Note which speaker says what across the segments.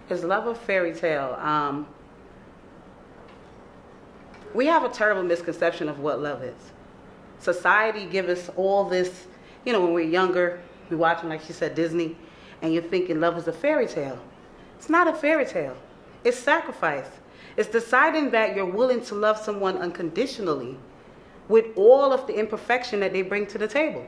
Speaker 1: Is love a fairy tale? We have a terrible misconception of what love is. Society give us all this, when we're younger, we're watching, like she said, Disney, and you're thinking love is a fairy tale. It's not a fairy tale. It's sacrifice. It's deciding that you're willing to love someone unconditionally with all of the imperfection that they bring to the table,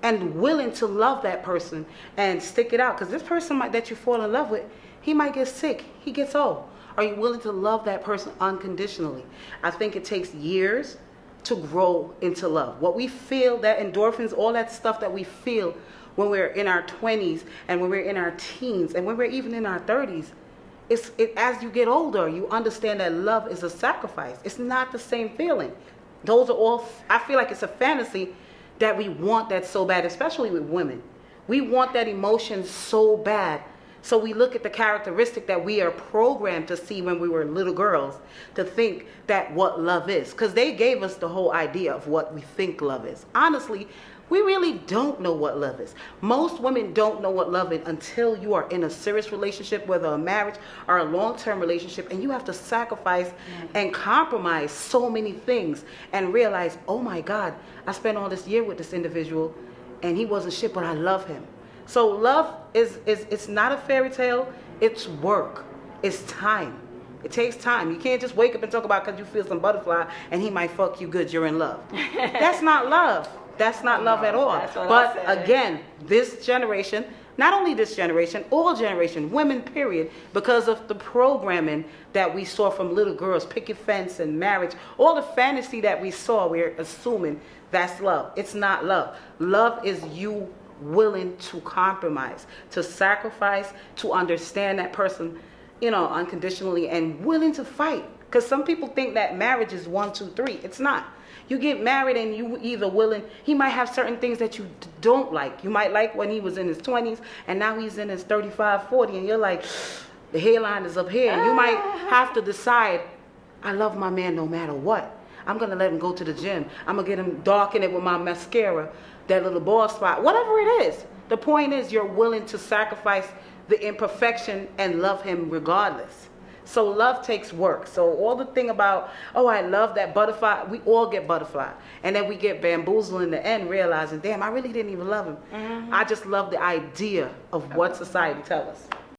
Speaker 1: and willing to love that person and stick it out. Because this person that you fall in love with, he might get sick, he gets old. Are you willing to love that person unconditionally? I think it takes years to grow into love. What we feel, that endorphins, all that stuff that we feel when we're in our 20s and when we're in our teens and when we're even in our 30s, as you get older, you understand that love is a sacrifice. It's not the same feeling. Those are all, I feel like it's a fantasy that we want that so bad, especially with women. We want that emotion so bad. So we look at the characteristic that we are programmed to see when we were little girls to think that what love is. Because they gave us the whole idea of what we think love is. Honestly, we really don't know what love is. Most women don't know what love is until you are in a serious relationship, whether a marriage or a long-term relationship, and you have to sacrifice and compromise so many things and realize, oh my God, I spent all this year with this individual and he wasn't shit, but I love him. So love it's not a fairy tale, it's work, it's time. It takes time. You can't just wake up and talk about because you feel some butterfly and he might fuck you good, you're in love. That's not love. That's not love at all. But again, this generation, not only this generation, all generation, women period, because of the programming that we saw from little girls, picket fence and marriage, all the fantasy that we saw, we're assuming that's love. It's not love. Love is you willing to compromise, to sacrifice, to understand that person, unconditionally, and willing to fight. Because some people think that marriage is 1, 2, 3. It's not. You get married and you either willing, he might have certain things that you don't like. You might like when he was in his 20s and now he's in his 35, 40 and you're like, the hairline is up here. And you might have to decide, I love my man no matter what. I'm going to let him go to the gym. I'm going to get him darken it with my mascara, that little bald spot, whatever it is. The point is you're willing to sacrifice the imperfection and love him regardless. So love takes work. So all the thing about, oh, I love that butterfly, we all get butterfly. And then we get bamboozled in the end realizing, damn, I really didn't even love him. I just love the idea of what society tells us.